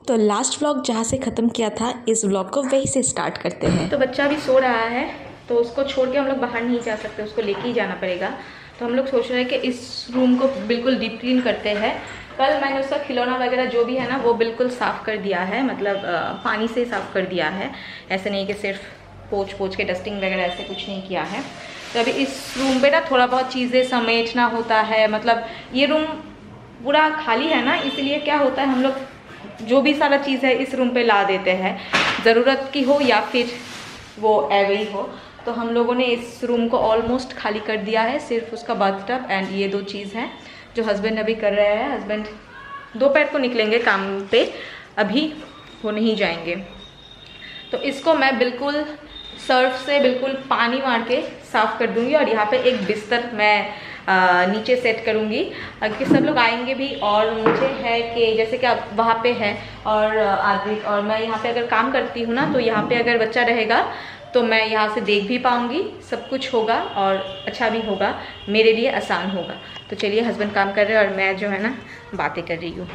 तो last vlog जहाँ से ख़त्म किया था, इस व्लॉग को वहीं से स्टार्ट करते हैं। तो बच्चा भी सो रहा है, तो उसको छोड़ के हम लोग बाहर नहीं जा सकते, उसको लेके ही जाना पड़ेगा। तो हम लोग सोच रहे हैं कि इस रूम को बिल्कुल डीप क्लीन करते हैं। कल मैंने उसका खिलौना वगैरह जो भी है ना वो बिल्कुल साफ़ कर दिया है, मतलब पानी से साफ़ कर दिया है। ऐसे नहीं कि सिर्फ पोंछ के डस्टिंग वगैरह ऐसे कुछ नहीं किया है। तो अभी इस रूम पे ना थोड़ा बहुत चीज़ें समेटना होता है, मतलब ये रूम पूरा खाली है ना, इसलिए क्या होता है हम लोग जो भी सारा चीज़ है इस रूम पे ला देते हैं, ज़रूरत की हो या फिर वो एवरी हो। तो हम लोगों ने इस रूम को ऑलमोस्ट खाली कर दिया है, सिर्फ उसका बाथटब एंड ये दो चीज़ हैं जो हस्बैंड अभी कर रहे हैं। हस्बैंड दोपहर को निकलेंगे काम पे, अभी वो नहीं जाएंगे। तो इसको मैं बिल्कुल सर्फ से बिल्कुल पानी मार के साफ़ कर दूंगी और यहाँ पे एक बिस्तर मैं नीचे सेट करूँगी, क्योंकि सब लोग आएंगे भी और मुझे है कि जैसे कि अब वहाँ पे है और आदित्य और मैं यहाँ पे अगर काम करती हूँ ना, तो यहाँ पे अगर बच्चा रहेगा तो मैं यहाँ से देख भी पाऊँगी, सब कुछ होगा और अच्छा भी होगा, मेरे लिए आसान होगा। तो चलिए, हस्बैंड काम कर रहे हैं और मैं जो है ना बातें कर रही हूँ।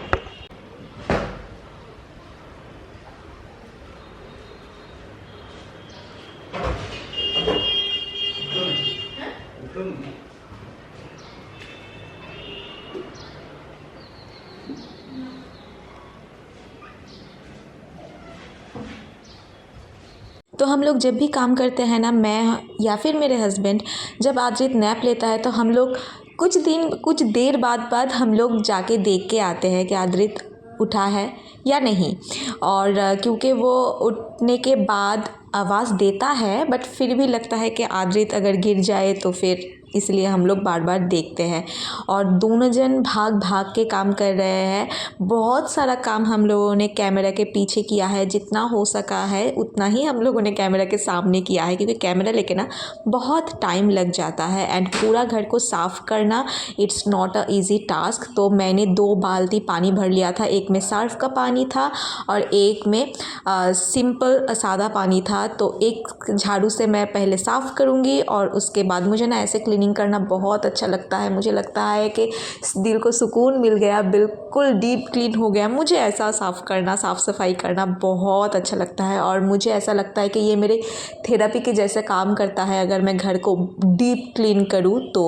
तो हम लोग जब भी काम करते हैं ना, मैं या फिर मेरे हस्बैंड, जब आदित्य नैप लेता है तो हम लोग कुछ देर बाद हम लोग जाके देख के आते हैं कि आदित्य उठा है या नहीं। और क्योंकि वो उठने के बाद आवाज़ देता है, बट फिर भी लगता है कि आदित्य अगर गिर जाए तो फिर, इसलिए हम लोग बार बार देखते हैं। और दोनों जन भाग भाग के काम कर रहे हैं। बहुत सारा काम हम लोगों ने कैमरा के पीछे किया है, जितना हो सका है उतना ही हम लोगों ने कैमरा के सामने किया है, क्योंकि कैमरा लेके ना बहुत टाइम लग जाता है एंड पूरा घर को साफ़ करना it's not a easy task. तो मैंने 2 बाल्टी पानी भर लिया था, एक में सर्फ का पानी था और एक में सिंपल सादा पानी था। तो एक झाड़ू से मैं पहले साफ़ करूँगी और उसके बाद मुझे ना ऐसे क्लीनिंग करना बहुत अच्छा लगता है। मुझे लगता है कि दिल को सुकून मिल गया, बिल्कुल डीप क्लीन हो गया। मुझे ऐसा साफ़ सफाई करना बहुत अच्छा लगता है और मुझे ऐसा लगता है कि ये मेरे थेरेपी के जैसे काम करता है। अगर मैं घर को डीप क्लीन करूँ तो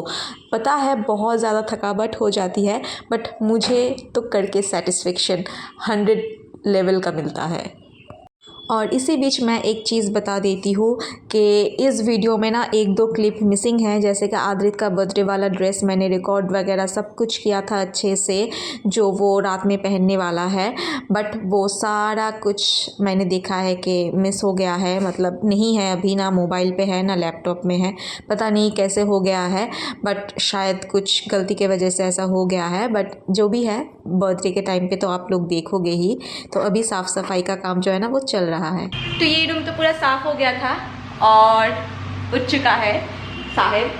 पता है बहुत ज़्यादा थकावट हो जाती है, बट मुझे तो करके सेटिस्फेक्शन 100 लेवल का मिलता है। और इसी बीच मैं एक चीज़ बता देती हूँ कि इस वीडियो में ना 1-2 क्लिप मिसिंग है, जैसे कि आदित्य का बर्थडे वाला ड्रेस मैंने रिकॉर्ड वगैरह सब कुछ किया था अच्छे से, जो वो रात में पहनने वाला है, बट वो सारा कुछ मैंने देखा है कि मिस हो गया है, मतलब नहीं है अभी, ना मोबाइल पे है ना लैपटॉप में है, पता नहीं कैसे हो गया है, बट शायद कुछ गलती के वजह से ऐसा हो गया है। बट जो भी है, बर्थडे के टाइम पे तो आप लोग देखोगे ही। तो अभी साफ़ सफाई का काम जो है ना वो चल रहा है। तो ये रूम तो पूरा साफ हो गया था और उठ चुका है साहिब।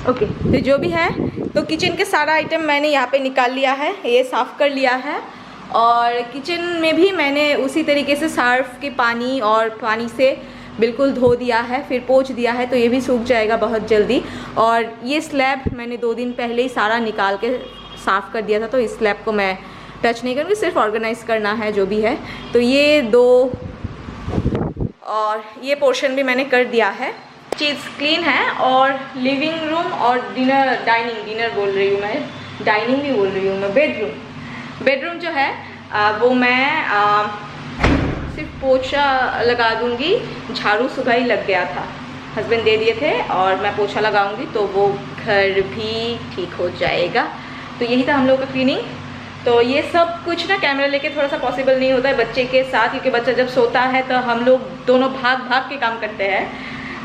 ओके, तो जो भी है, तो किचन के सारा आइटम मैंने यहाँ पे निकाल लिया है, ये साफ़ कर लिया है। और किचन में भी मैंने उसी तरीके से सर्फ के पानी और पानी से बिल्कुल धो दिया है, फिर पोंछ दिया है, तो ये भी सूख जाएगा बहुत जल्दी। और ये स्लैब मैंने 2 दिन पहले ही सारा निकाल के साफ़ कर दिया था, तो इस स्लैब को मैं टच नहीं करूँगी, सिर्फ ऑर्गेनाइज़ करना है जो भी है। तो ये 2 और ये पोर्शन भी मैंने कर दिया है, चीज़ क्लीन है। और लिविंग रूम और डिनर बोल रही हूँ मैं, डाइनिंग भी बोल रही हूँ मैं, बेडरूम जो है वो मैं सिर्फ पोछा लगा दूँगी, झाड़ू सुबह ही लग गया था, हस्बैंड दे दिए थे, और मैं पोछा लगाऊंगी तो वो घर भी ठीक हो जाएगा। तो यही था हम लोग का क्लीनिंग। तो ये सब कुछ ना कैमरा लेके थोड़ा सा पॉसिबल नहीं होता है बच्चे के साथ, क्योंकि बच्चा जब सोता है तो हम लोग दोनों भाग भाग के काम करते हैं,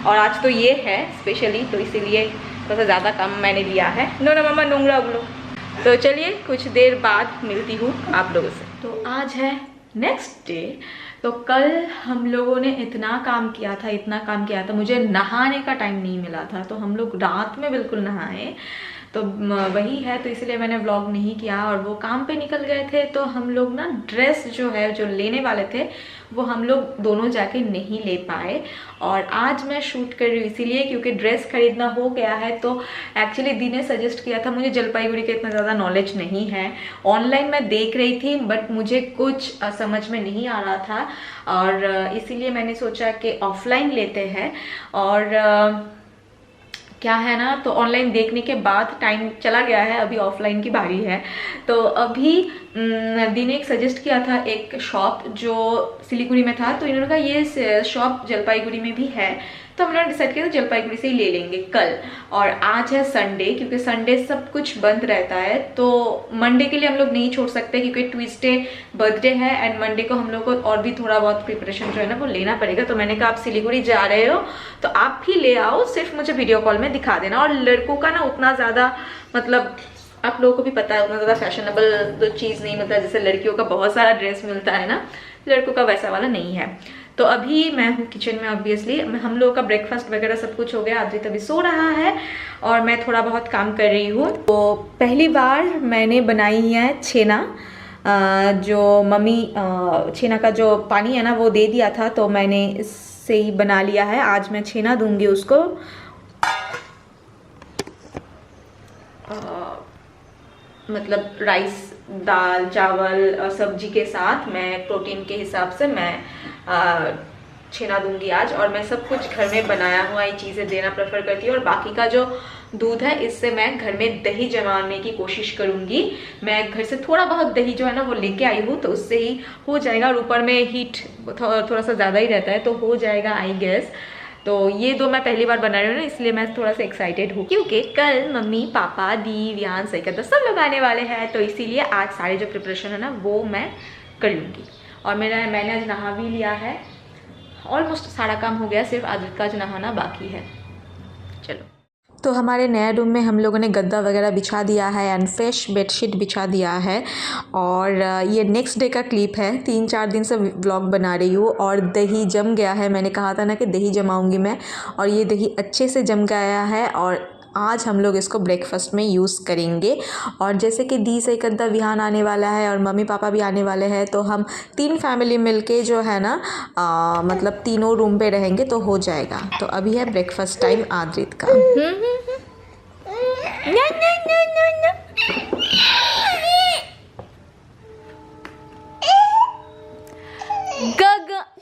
और आज तो ये है स्पेशली, तो इसीलिए थोड़ा सा ज़्यादा काम मैंने लिया है। नो ना मम्मा, नोंगरा बोलो। तो चलिए, कुछ देर बाद मिलती हूँ आप लोगों से। तो आज है नेक्स्ट डे। तो कल हम लोगों ने इतना काम किया था, मुझे नहाने का टाइम नहीं मिला था, तो हम लोग रात में बिल्कुल नहाए। तो वही है, तो इसलिए मैंने व्लॉग नहीं किया। और वो काम पे निकल गए थे, तो हम लोग ना ड्रेस जो है जो लेने वाले थे वो हम लोग दोनों जाके नहीं ले पाए। और आज मैं शूट कर रही हूँ इसीलिए क्योंकि ड्रेस खरीदना हो गया है। तो एक्चुअली दी ने सजेस्ट किया था, मुझे जलपाईगुड़ी का इतना ज़्यादा नॉलेज नहीं है, ऑनलाइन मैं देख रही थी बट मुझे कुछ समझ में नहीं आ रहा था, और इसीलिए मैंने सोचा कि ऑफलाइन लेते हैं। और क्या है ना, तो ऑनलाइन देखने के बाद टाइम चला गया है, अभी ऑफलाइन की बारी है। तो अभी दी ने एक सजेस्ट किया था एक शॉप जो सिलीगुड़ी में था, तो इन्होंने कहा ये शॉप जलपाईगुड़ी में भी है, तो हम लोगों ने डिसाइड किया तो जलपाईगुड़ी से ही ले लेंगे कल। और आज है संडे, क्योंकि संडे सब कुछ बंद रहता है, तो मंडे के लिए हम लोग नहीं छोड़ सकते क्योंकि ट्यूसडे बर्थडे है एंड मंडे को हम लोग को और भी थोड़ा बहुत प्रिपरेशन जो है ना वो लेना पड़ेगा। तो मैंने कहा आप सिलीगुड़ी जा रहे हो तो आप भी ले आओ, सिर्फ मुझे वीडियो कॉल में दिखा देना। और लड़कों का ना उतना ज़्यादा मतलब आप लोगों को भी पता है उतना ज़्यादा फैशनेबल तो चीज़ नहीं मिलता, जैसे लड़कियों का बहुत सारा ड्रेस मिलता है ना, लड़कों का वैसा वाला नहीं है। तो अभी मैं हूँ किचन में, ऑब्वियसली हम लोगों का ब्रेकफास्ट वगैरह सब कुछ हो गया, आदित्य अभी सो रहा है और मैं थोड़ा बहुत काम कर रही हूँ। तो पहली बार मैंने बनाई है छेना, जो मम्मी छेना का जो पानी है ना वो दे दिया था, तो मैंने इससे ही बना लिया है। आज मैं छेना दूंगी उसको, मतलब राइस दाल चावल और सब्जी के साथ मैं प्रोटीन के हिसाब से मैं छेना दूंगी आज। और मैं सब कुछ घर में बनाया हुआ ये चीज़ें देना प्रेफर करती हूँ। और बाकी का जो दूध है इससे मैं घर में दही जमाने की कोशिश करूँगी। मैं घर से थोड़ा बहुत दही जो है ना वो लेके आई हूँ, तो उससे ही हो जाएगा। और ऊपर में हीट थोड़ा सा ज़्यादा ही रहता है, तो हो जाएगा आई गेस। तो ये दो मैं पहली बार बना रही हूँ ना, इसलिए मैं थोड़ा सा एक्साइटेड हूँ क्योंकि कल मम्मी पापा दी व्यान सैकत सब लोग आने वाले हैं, तो इसीलिए आज सारे जो प्रिपरेशन है ना वो मैं कर लूँगी। और मैंने आज नहा भी लिया है, ऑलमोस्ट सारा काम हो गया, सिर्फ आदित्य का आज नहाना बाकी है। चलो, तो हमारे नए रूम में हम लोगों ने गद्दा वगैरह बिछा दिया है एंड फ्रेश बेडशीट बिछा दिया है। और ये नेक्स्ट डे का क्लिप है, 3-4 दिन से व्लॉग बना रही हूँ और दही जम गया है। मैंने कहा था ना कि दही जमाऊँगी मैं, और ये दही अच्छे से जम गया है और आज हम लोग इसको ब्रेकफास्ट में यूज़ करेंगे। और जैसे कि दी से गद्दा विहान आने वाला है और मम्मी पापा भी आने वाले हैं, तो हम 3 फैमिली मिलके जो है ना मतलब तीनों रूम पे रहेंगे तो हो जाएगा। तो अभी है ब्रेकफास्ट टाइम आद्रित का।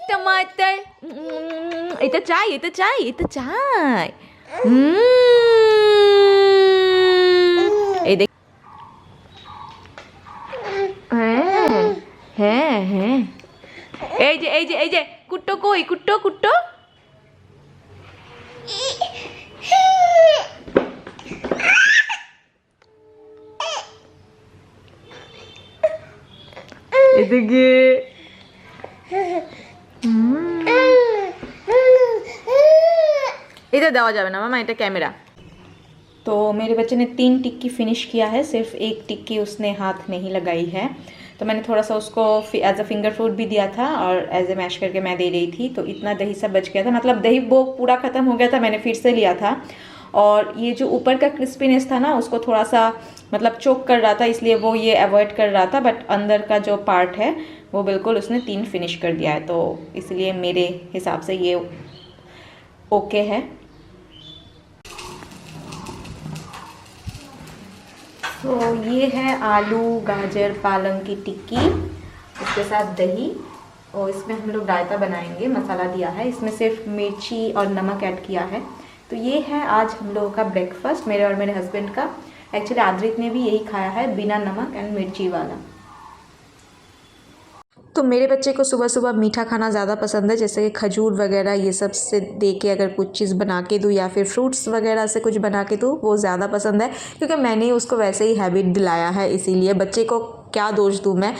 टमाटर इतना चाय ए देख है ए जे कुट्टो এটা দেওয়া যাবে না মামা, এটা ক্যামেরা। तो मेरे बच्चे ने 3 टिक्की फिनिश किया है, सिर्फ 1 टिक्की उसने हाथ नहीं लगाई है। तो मैंने थोड़ा सा उसको एज अ फिंगर फूड भी दिया था और एज ए मैश करके मैं दे रही थी। तो इतना दही सब बच गया था, मतलब दही वो पूरा ख़त्म हो गया था, मैंने फिर से लिया था। और ये जो ऊपर का क्रिस्पीनेस था ना उसको थोड़ा सा मतलब चोक कर रहा था, इसलिए वो ये अवॉइड कर रहा था। बट अंदर का जो पार्ट है वो बिल्कुल उसने 3 फिनिश कर दिया है, तो इसलिए मेरे हिसाब से ये ओके है। तो ये है आलू गाजर पालक की टिक्की, उसके साथ दही, और इसमें हम लोग रायता बनाएंगे। मसाला दिया है, इसमें सिर्फ मिर्ची और नमक ऐड किया है। तो ये है आज हम लोगों का ब्रेकफास्ट, मेरे और मेरे हस्बैंड का। एक्चुअली आद्रित ने भी यही खाया है, बिना नमक एंड मिर्ची वाला। तो मेरे बच्चे को सुबह सुबह मीठा खाना ज़्यादा पसंद है, जैसे कि खजूर वगैरह ये सब से दे के अगर कुछ चीज़ बना के दूँ या फिर फ्रूट्स वगैरह से कुछ बना के दूँ, वो ज़्यादा पसंद है। क्योंकि मैंने उसको वैसे ही हैबिट दिलाया है, इसीलिए बच्चे को क्या दोष दूँ मैं,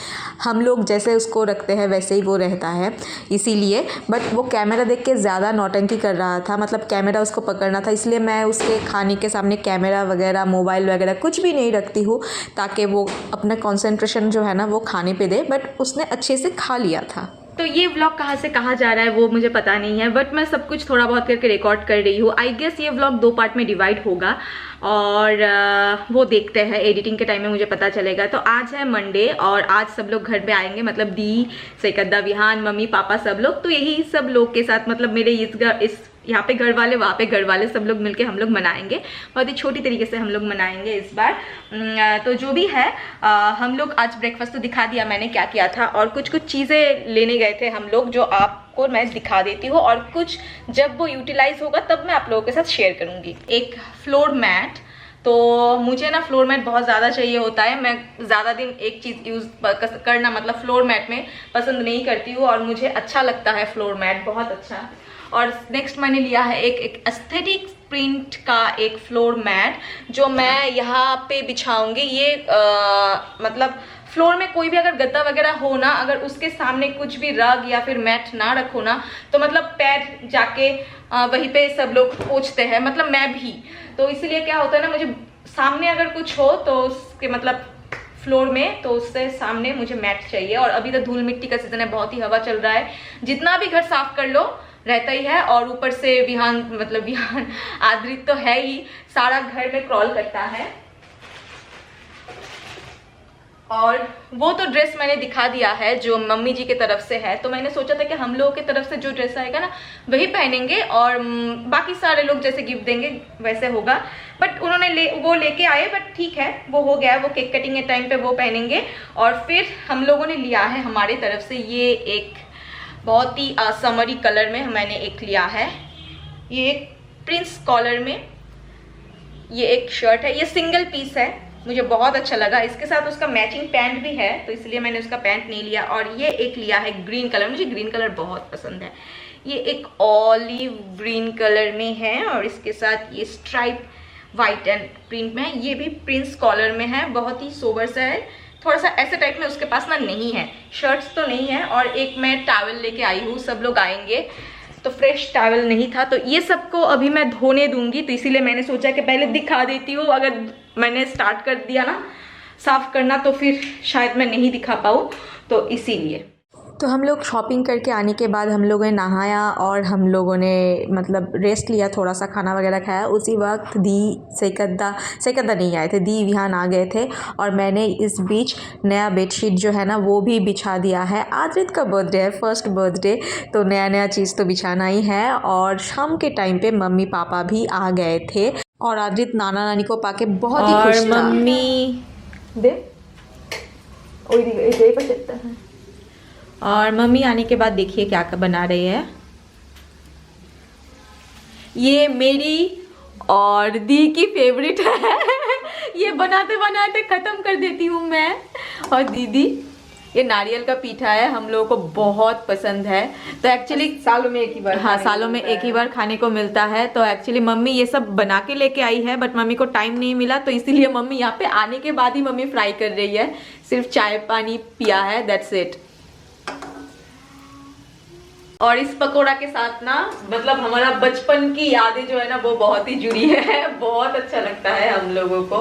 हम लोग जैसे उसको रखते हैं वैसे ही वो रहता है, इसीलिए। बट वो कैमरा देख के ज़्यादा नौटंकी कर रहा था, मतलब कैमरा उसको पकड़ना था, इसलिए मैं उसके खाने के सामने कैमरा वगैरह मोबाइल वगैरह कुछ भी नहीं रखती हूँ, ताकि वो अपना कंसंट्रेशन जो है ना वो खाने पे दे। बट उसने अच्छे से खा लिया था। तो ये व्लॉग कहाँ से कहाँ जा रहा है वो मुझे पता नहीं है, बट मैं सब कुछ थोड़ा बहुत करके रिकॉर्ड कर रही हूँ। आई गेस ये व्लॉग 2 पार्ट में डिवाइड होगा और वो देखते हैं, एडिटिंग के टाइम में मुझे पता चलेगा। तो आज है मंडे और आज सब लोग घर पे आएंगे, मतलब दी, सैकद्दा, विहान, मम्मी पापा सब लोग। तो यही सब लोग के साथ, मतलब मेरे इस यहाँ पे घर वाले, वहाँ पे घर वाले, सब लोग मिलके हम लोग मनाएंगे। बहुत ही छोटी तरीके से हम लोग मनाएंगे इस बार। तो जो भी है, हम लोग आज ब्रेकफास्ट तो दिखा दिया मैंने क्या किया था, और कुछ चीज़ें लेने गए थे हम लोग, जो आपको मैं दिखा देती हूँ, और कुछ जब वो यूटिलाइज होगा तब मैं आप लोगों के साथ शेयर करूँगी। एक फ्लोर मैट, तो मुझे ना फ्लोर मैट बहुत ज़्यादा चाहिए होता है। मैं ज़्यादा दिन एक चीज़ यूज़ करना, मतलब फ्लोर मैट में पसंद नहीं करती हूँ, और मुझे अच्छा लगता है फ्लोर मैट, बहुत अच्छा। और नेक्स्ट मैंने लिया है एक एस्थेटिक प्रिंट का एक फ्लोर मैट, जो मैं यहाँ पे बिछाऊंगी। ये मतलब फ्लोर में कोई भी अगर गद्दा वगैरह हो ना, अगर उसके सामने कुछ भी रग या फिर मैट ना रखो ना, तो मतलब पैर जाके वहीं पे सब लोग पोंछते हैं, मतलब मैं भी। तो इसलिए क्या होता है ना, मुझे सामने अगर कुछ हो तो उसके मतलब फ्लोर में, तो उससे सामने मुझे मैट चाहिए। और अभी तो धूल मिट्टी का सीजन है, बहुत ही हवा चल रहा है, जितना भी घर साफ कर लो रहता ही है। और ऊपर से विहान, मतलब विहान आद्रित तो है ही, सारा घर में क्रॉल करता है। और वो तो ड्रेस मैंने दिखा दिया है जो मम्मी जी की तरफ से है, तो मैंने सोचा था कि हम लोगों की तरफ से जो ड्रेस आएगा ना वही पहनेंगे, और बाकी सारे लोग जैसे गिफ्ट देंगे वैसे होगा। बट उन्होंने वो लेके आए, बट ठीक है, वो हो गया, वो केक कटिंग के टाइम पे वो पहनेंगे। और फिर हम लोगों ने लिया है हमारे तरफ से ये एक बहुत ही समरी कलर में मैंने एक लिया है, ये एक प्रिंस कॉलर में ये एक शर्ट है, ये सिंगल पीस है, मुझे बहुत अच्छा लगा। इसके साथ उसका मैचिंग पैंट भी है, तो इसलिए मैंने उसका पैंट नहीं लिया। और ये एक लिया है ग्रीन कलर, मुझे ग्रीन कलर बहुत पसंद है। ये एक ऑलिव ग्रीन कलर में है, और इसके साथ ये स्ट्राइप वाइट एंड प्रिंट में है। ये भी प्रिंस कॉलर में है, बहुत ही सोबर सा है, थोड़ा सा ऐसे टाइप में। उसके पास ना नहीं है, शर्ट्स तो नहीं है। और एक मैं टॉवल लेके आई हूँ, सब लोग आएंगे तो फ्रेश टॉवल नहीं था, तो ये सबको अभी मैं धोने दूंगी। तो इसीलिए मैंने सोचा कि पहले दिखा देती हूँ, अगर मैंने स्टार्ट कर दिया ना साफ करना तो फिर शायद मैं नहीं दिखा पाऊँ, तो इसीलिए। तो हम लोग शॉपिंग करके आने के बाद हम लोगों ने नहाया और हम लोगों ने मतलब रेस्ट लिया, थोड़ा सा खाना वगैरह खाया। उसी वक्त दी, सैकद्दा नहीं आए थे, दी विहान आ गए थे, और मैंने इस बीच नया बेडशीट जो है ना वो भी बिछा दिया है। आद्रित का बर्थडे है, फर्स्ट बर्थडे, तो नया चीज़ तो बिछाना ही है। और शाम के टाइम पे मम्मी पापा भी आ गए थे, और आद्रित नाना नानी को पाके बहुत ही खुश था। मम्मी और मम्मी आने के बाद देखिए क्या बना रही है। ये मेरी और दी की फेवरेट है ये बनाते बनाते ख़त्म कर देती हूँ मैं और दीदी। ये नारियल का पीठा है, हम लोगों को बहुत पसंद है। तो एक्चुअली सालों में एक ही बार, हाँ सालों में एक ही बार खाने को मिलता है। तो एक्चुअली मम्मी ये सब बना के लेके आई है, बट मम्मी को टाइम नहीं मिला, तो इसीलिए मम्मी यहाँ पे आने के बाद ही मम्मी फ्राई कर रही है। सिर्फ चाय पानी पिया है, दैट्स इट। और इस पकोड़ा के साथ ना मतलब हमारा बचपन की यादें जो है ना वो बहुत ही जुड़ी है, बहुत अच्छा लगता है हम लोगों को।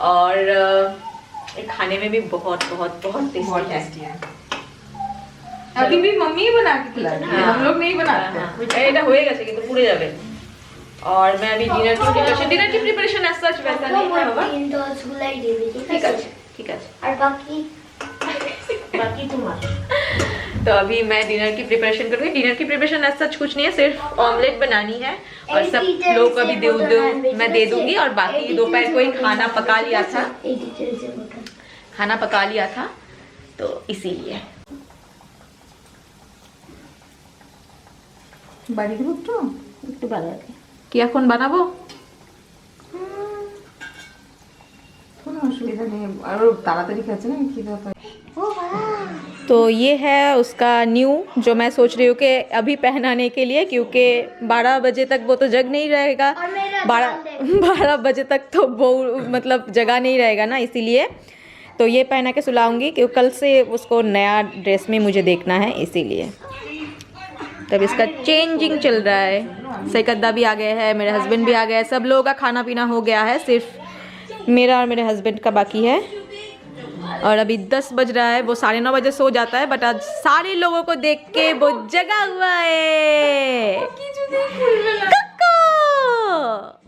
और खाने में भी बहुत बहुत बहुत टेस्टी है। अभी भी मम्मी बना के खिलाती है, हम लोग नहीं बनाते। এটা হয়ে গেছে কিন্তু পুড়ে যাবে। और मैं अभी डिनर की प्रिपरेशन ऐसा सच वैसा नहीं है बाबा। ठीक है ठीक है। और बाकी तुम्हारा। तो अभी मैं डिनर की प्रिपरेशन करूँगी। डिनर की प्रिपरेशन ऐसा सच कुछ नहीं है, सिर्फ ऑमलेट बनानी है और सब लोग को अभी मैं दे दूंगी। और बाकी दोपहर को ही खाना पका लिया था, तो इसीलिए বাড়ি দিব একটু বানাতে কি এখন বানাবো, কোনো অসুবিধা নেই। আরো তাড়াতাড়ি খাচ্ছে না, কি ব্যাপার। तो ये है उसका न्यू जो मैं सोच रही हूँ कि अभी पहनाने के लिए, क्योंकि 12 बजे तक वो तो जग नहीं रहेगा। 12 बजे तक तो वो मतलब जगा नहीं रहेगा ना, इसीलिए तो ये पहना के सुलाऊंगी, क्योंकि कल से उसको नया ड्रेस में मुझे देखना है, इसीलिए तब इसका चेंजिंग चल रहा है। सैकद्दा भी आ गए हैं, मेरे हस्बैंड भी आ गए हैं, सब लोगों का खाना पीना हो गया है, सिर्फ मेरा और मेरे हस्बैंड का बाकी है। और अभी 10 बज रहा है, वो 9:30 बजे सो जाता है, बट आज सारे लोगों को देख के वो जगा हुआ है।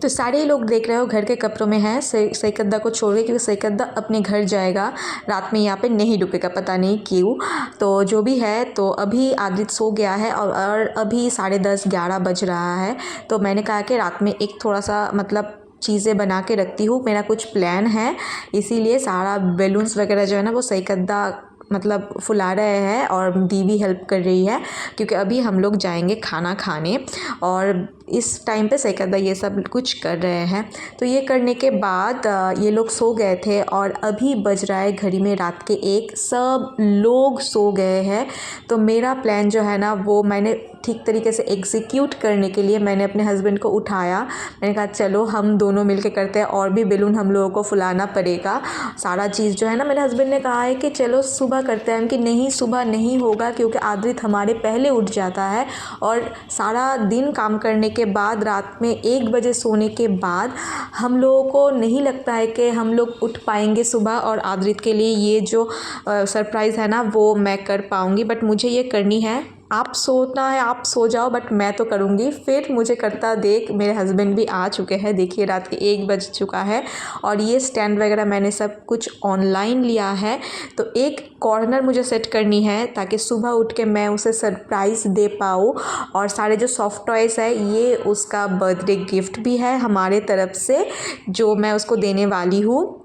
तो सारे लोग देख रहे हो घर के कपड़ों में हैं सईकद्दा को छोड़ के, क्योंकि सईकद्दा अपने घर जाएगा, रात में यहाँ पे नहीं रुकेगा, पता नहीं क्यों। तो जो भी है, तो अभी आदित्य सो गया है और अभी 10:30-11 बज रहा है। तो मैंने कहा कि रात में एक थोड़ा सा मतलब चीज़ें बना के रखती हूँ, मेरा कुछ प्लान है, इसीलिए सारा बैलून्स वगैरह जो है ना वो सईकद्दा मतलब फुला रहे हैं और दीदी हेल्प कर रही है, क्योंकि अभी हम लोग जाएंगे खाना खाने और इस टाइम पे सईकद्दा ये सब कुछ कर रहे हैं। तो ये करने के बाद ये लोग सो गए थे और अभी बज रहा है घड़ी में रात के 1, सब लोग सो गए हैं। तो मेरा प्लान जो है ना वो मैंने ठीक तरीके से एग्जीक्यूट करने के लिए मैंने अपने हस्बैंड को उठाया। मैंने कहा चलो हम दोनों मिलके करते हैं, और भी बैलून हम लोगों को फुलाना पड़ेगा, सारा चीज़ जो है ना। मेरे हस्बैंड ने कहा है कि चलो सुबह करते हैं, कि नहीं सुबह नहीं होगा, क्योंकि आदित्य हमारे पहले उठ जाता है और सारा दिन काम करने के बाद रात में 1 बजे सोने के बाद हम लोगों को नहीं लगता है कि हम लोग उठ पाएंगे सुबह और आदित्य के लिए ये जो सरप्राइज़ है ना वो मैं कर पाऊँगी। बट मुझे ये करनी है, आप सोना है आप सो जाओ, बट मैं तो करूँगी। फिर मुझे करता देख मेरे हस्बैंड भी आ चुके हैं, देखिए रात के 1 बज चुका है और ये स्टैंड वगैरह मैंने सब कुछ ऑनलाइन लिया है। तो एक कॉर्नर मुझे सेट करनी है ताकि सुबह उठ के मैं उसे सरप्राइज़ दे पाऊँ। और सारे जो सॉफ्ट टॉयज़ है ये उसका बर्थडे गिफ्ट भी है हमारे तरफ से, जो मैं उसको देने वाली हूँ।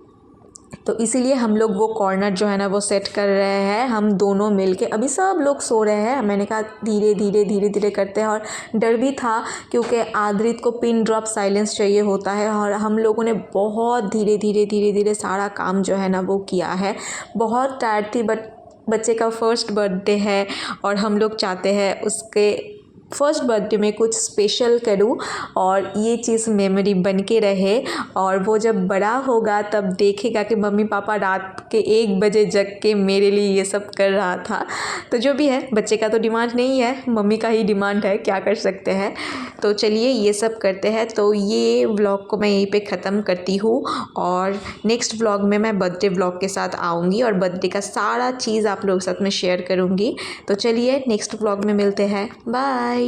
तो इसीलिए हम लोग वो कॉर्नर जो है ना वो सेट कर रहे हैं, हम दोनों मिलके। अभी सब लोग सो रहे हैं, मैंने कहा धीरे धीरे करते हैं। और डर भी था क्योंकि आदित्य को पिन ड्रॉप साइलेंस चाहिए होता है, और हम लोगों ने बहुत धीरे धीरे सारा काम जो है ना वो किया है। बहुत टायर्ड थी, बट बच्चे का फर्स्ट बर्थडे है और हम लोग चाहते हैं उसके फर्स्ट बर्थडे में कुछ स्पेशल करूं और ये चीज़ मेमोरी बन के रहे। और वो जब बड़ा होगा तब देखेगा कि मम्मी पापा रात के 1 बजे जग के मेरे लिए ये सब कर रहा था। तो जो भी है, बच्चे का तो डिमांड नहीं है, मम्मी का ही डिमांड है, क्या कर सकते हैं। तो चलिए ये सब करते हैं। तो ये व्लॉग को मैं यहीं पे ख़त्म करती हूँ और नेक्स्ट व्लॉग में मैं बर्थडे व्लॉग के साथ आऊँगी और बर्थडे का सारा चीज़ आप लोगों के साथ में शेयर करूँगी। तो चलिए नेक्स्ट व्लॉग में मिलते हैं, बाय।